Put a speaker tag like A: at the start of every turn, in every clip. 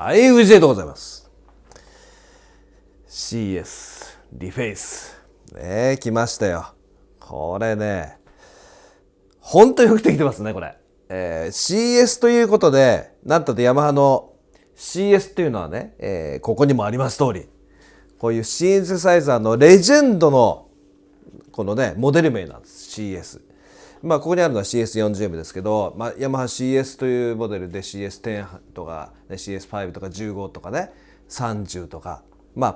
A: はい、藤井でございます。CS リフェイスね、来ましたよ。これね、ほんとよくできてますねこれ。CS ということで、なんとヤマハの CS っていうのはね、ここにもあります通り、こういうシンセサイザーのレジェンドのこのねモデル名なんです。 CS、ここにあるのは CS40M ですけど、ヤマハ CS というモデルで CS10 とか、ね、CS5 とか15とかね30とか、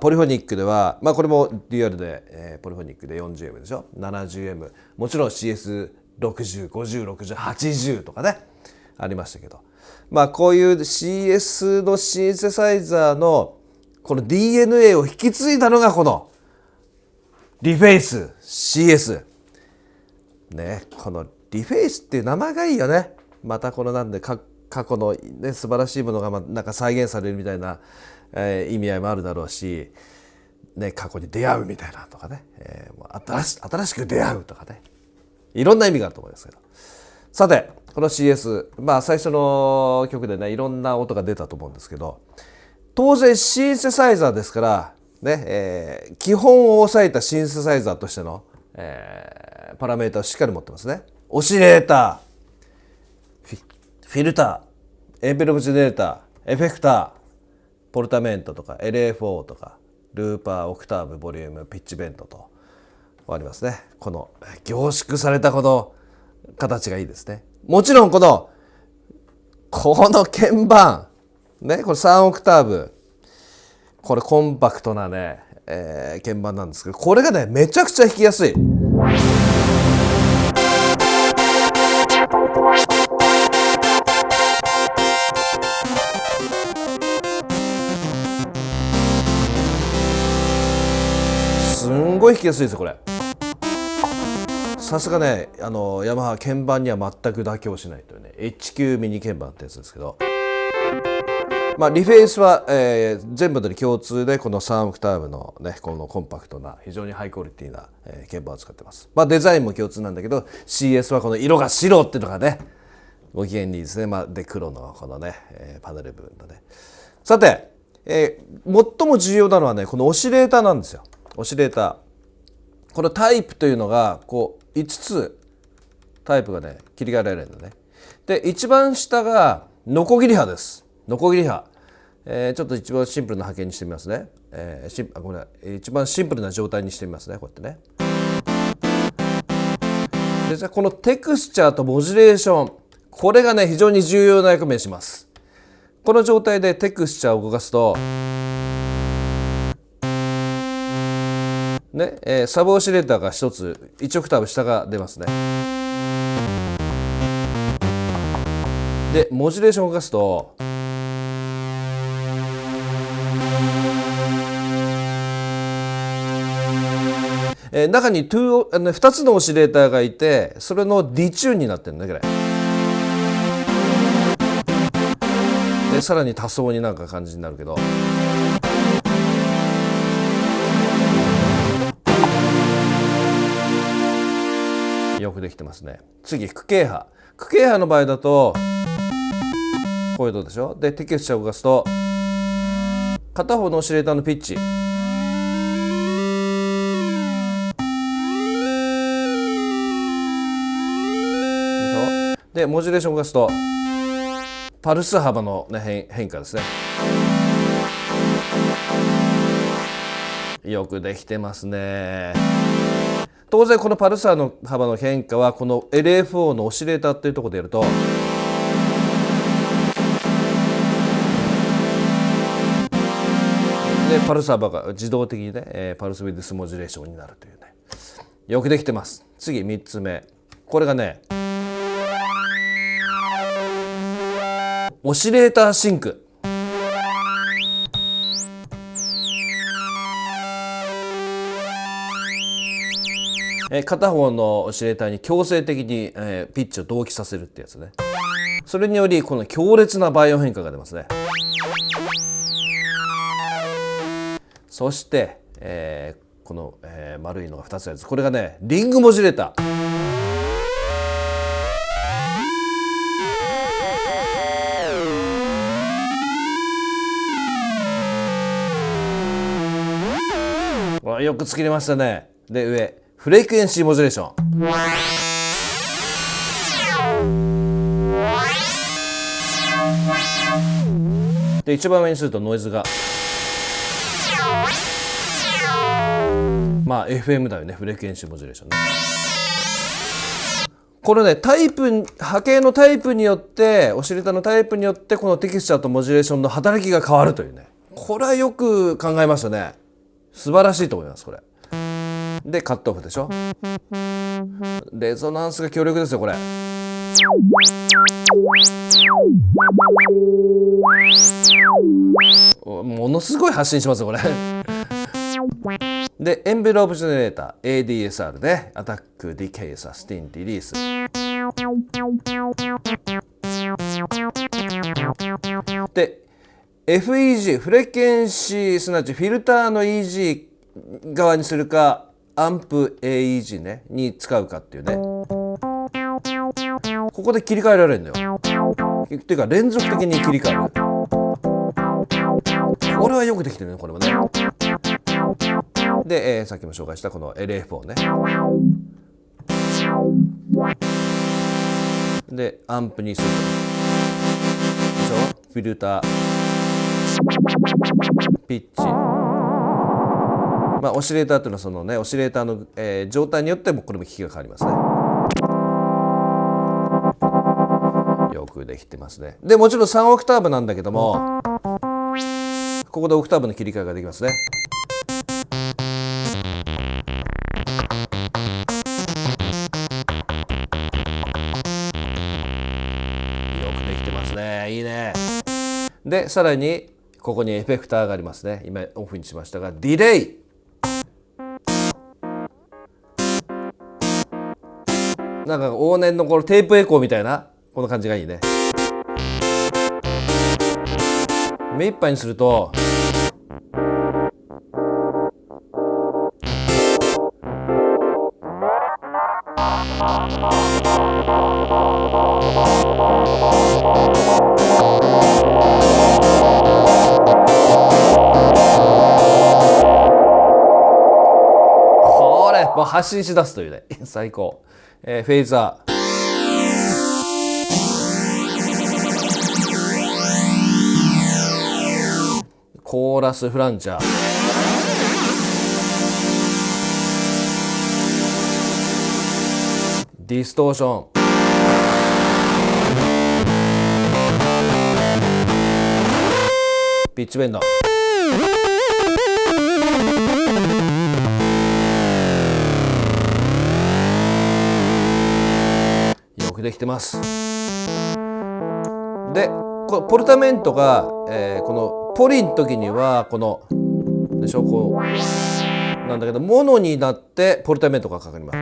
A: ポリフォニックでは、これもデュアルで、ポリフォニックで 40M でしょ、 70M、 もちろん CS60、50、60、80とかねありましたけど、こういう CS のシンセサイザーのこの DNA を引き継いだのがこのリフェイス CSね。このリフェイスっていう名前がいいよね。またこのなんで過去の、ね、素晴らしいものがなんか再現されるみたいな、意味合いもあるだろうし、ね、過去に出会うみたいなとかね、新しく出会うとかね、いろんな意味があると思いますけど、さてこの CS、最初の曲でねいろんな音が出たと思うんですけど、当然シンセサイザーですからね、基本を抑えたシンセサイザーとしての、パラメータをしっかり持ってますね。オシレーター、フィルター、エンベローブジェネレーター、エフェクター、ポルタメントとか LFO とかルーパー、オクターブ、ボリューム、ピッチベントとありますね。この凝縮されたこの形がいいですね。もちろんこの鍵盤ね、これ3オクターブ、これコンパクトなね、鍵盤なんですけど、これがねめちゃくちゃ弾きやすい。すんごい弾きやすいですよこれ。さすがね、ヤマハ鍵盤には全く妥協しないというね H9 ミニ鍵盤ってやつですけど、リフェイスは、全部で共通でこの3オクターブのねこのコンパクトな非常にハイクオリティな、鍵盤を使ってます。デザインも共通なんだけど CS はこの色が白っていうのがねご機嫌にいいですね。で黒のこのね、パネル部分のね。さて、最も重要なのはねこのオシレーターなんですよ。オシレーター、このタイプというのがこう5つタイプがね切り替えられるのね。で一番下がノコギリ刃です。ノコギリ刃、ちょっと一番シンプルな波形にしてみますね。一番シンプルな状態にしてみますね。こうやってね。でじゃあこのテクスチャーとモジュレーション、これがね非常に重要な役目をします。この状態でテクスチャーを動かすとね、サブオシレーターが1つ1オクターブ下が出ますね。でモジュレーションを動かすと中に2つのオシレーターがいて、それのディチューンになってるねこれ。でさらに多層になんか感じになるけど、よくできてますね。次区形波。区形波の場合だとこういう音でしょ。でテクスチャーを動かすと片方のオシレーターのピッチでモジュレーションを動かすとパルス幅の、ね、変化ですね。よくできてますね。当然このパルス幅の変化はこの LFO のオシレーターっていうところでやるとでパルス幅が自動的にね、パルスウィズスモジュレーションになるというね、よくできてます。次3つ目、これがねオシレーターシンク。片方のオシレーターに強制的に、ピッチを同期させるってやつね。それによりこの強烈なバイオ変化が出ますね。そして、この、丸いのが2つあるやつ、これがねリングモジュレーター。よく作りましたね。で上フレクエンシーモジュレーションで、一番上にするとノイズがまあ FM だよね。フレクエンシーモジュレーションね。これね、タイプ、波形のタイプによって、オシレーターのタイプによってこのテクスチャーとモジュレーションの働きが変わるというね。これはよく考えましたね。素晴らしいと思います、これ。でカットオフでしょ。レゾナンスが強力ですよ、これ。ものすごい発信しますよ、これ。でエンベロープジェネレーター ADSR でアタック、ディケイ、サスティン、リリース。で FEG フレケンシー、すなわちフィルターの EG 側にするかアンプ AEG ねに使うかっていうね、ここで切り替えられるんだよ。っていうか連続的に切り替える。これはよくできてるね、これもね。で、さっきも紹介したこの LF4 ね。でアンプにするとフィルター、ピッチ、まあオシレーターっていうのはそのねオシレーターの、状態によってもこれも効きが変わりますね。よくできてますね。でもちろん3オクターブなんだけども、ここでオクターブの切り替えができますね。よくできてますね。いいね。でさらにここにエフェクターがありますね。今オフにしましたが、ディレイ、なんか往年のこのテープエコーみたいなこの感じがいいね。目いっぱいにするとこれもう発信しだすというね最高。フェイザー、コーラスフランチャー、ディストーション、ピッチベンド、よくできてます。でこのポルタメントが、このポリの時にはこのでしょ、こうなんだけどモノになってポルタメントがかかります。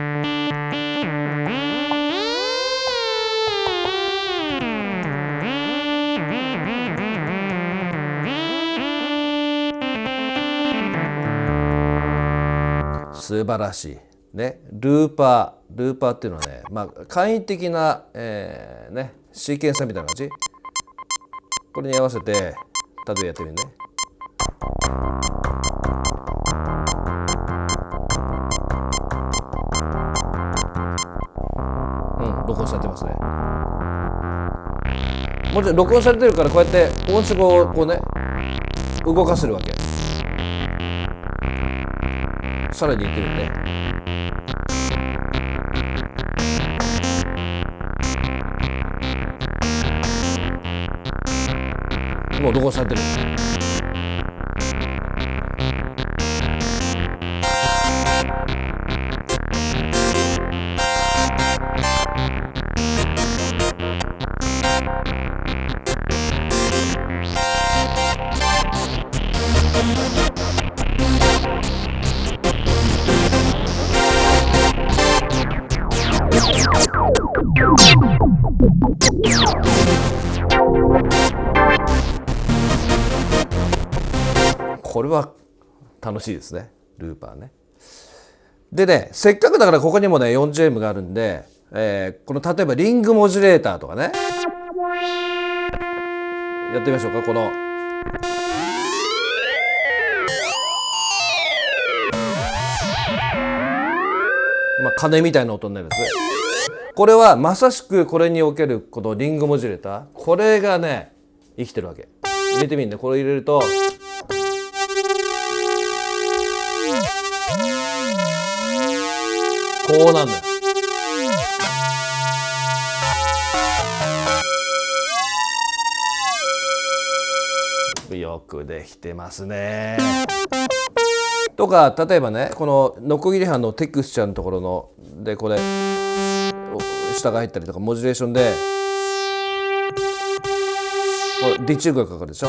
A: 素晴らしいね。ルーパーっていうのはね、まあ簡易的な、ねシーケンサーみたいな感じ。これに合わせて例えばやってみるね。録音されてますね。もちろん録音されてるからこうやって音色をこうね動かせるわけ。さらに言ってるんで、もう録音されてる。これは楽しいですね、ルーパーね。でね、せっかくだからここにもね 40M があるんで、この例えばリングモジュレーターとかねやってみましょうか。この鐘みたいな音になるやつ。これはまさしくこれにおけるこのリングモジュレーター、これがね生きてるわけ。入れてみるね。これ入れるとこうなんだよ。よくできてますね。とか例えばね、このノコギリ班のテクスチャーのところのでこれ下が入ったりとかモジュレーションでこれディチューがかかるでしょ。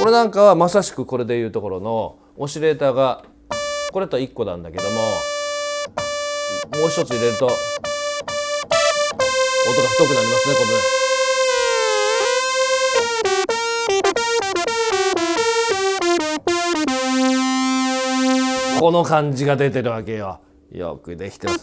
A: これなんかはまさしくこれでいうところのオシレーターがこれと1個なんだけども、もう一つ入れると音が太くなりますね。これね。この感じが出てるわけよ。よくできてます。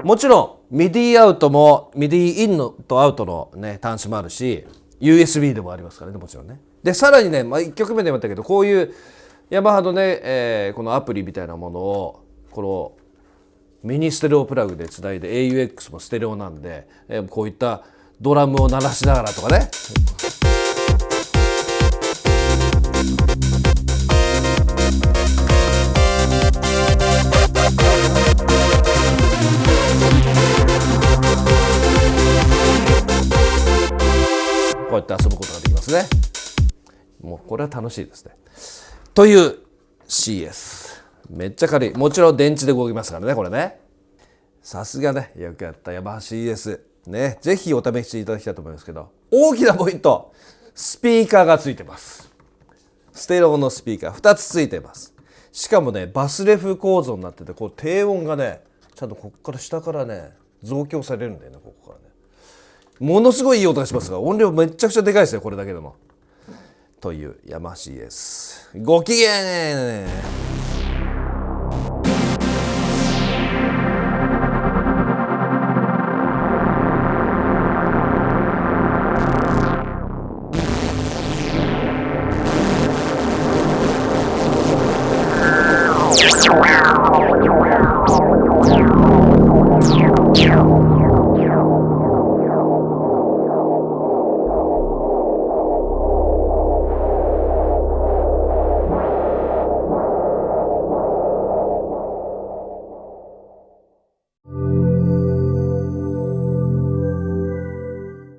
A: もちろんミディアウトもミディインとアウトのね端子もあるし USB でもありますからね、もちろんね。でさらにね、1曲目でも言ったけどこういうヤマハのね、このアプリみたいなものをこのミニステレオプラグでつないで AUX もステレオなんで、こういったドラムを鳴らしながらとかね、こうやって遊ぶことができますね。もうこれは楽しいですね。という CS めっちゃ軽い。もちろん電池で動きますからね、これね。さすがね、よくやったヤマハ CS ね。ぜひお試しいただきたいと思いますけど、大きなポイント、スピーカーがついてます。ステレオのスピーカー2つついてます。しかもねバスレフ構造になってて、こう低音がねちゃんとここから下からね増強されるんだよね。ここからねものすごいいい音がしますが、音量めちゃくちゃでかいですよ、これだけでも。というヤマハ CS。ごきげん。
B: Wow.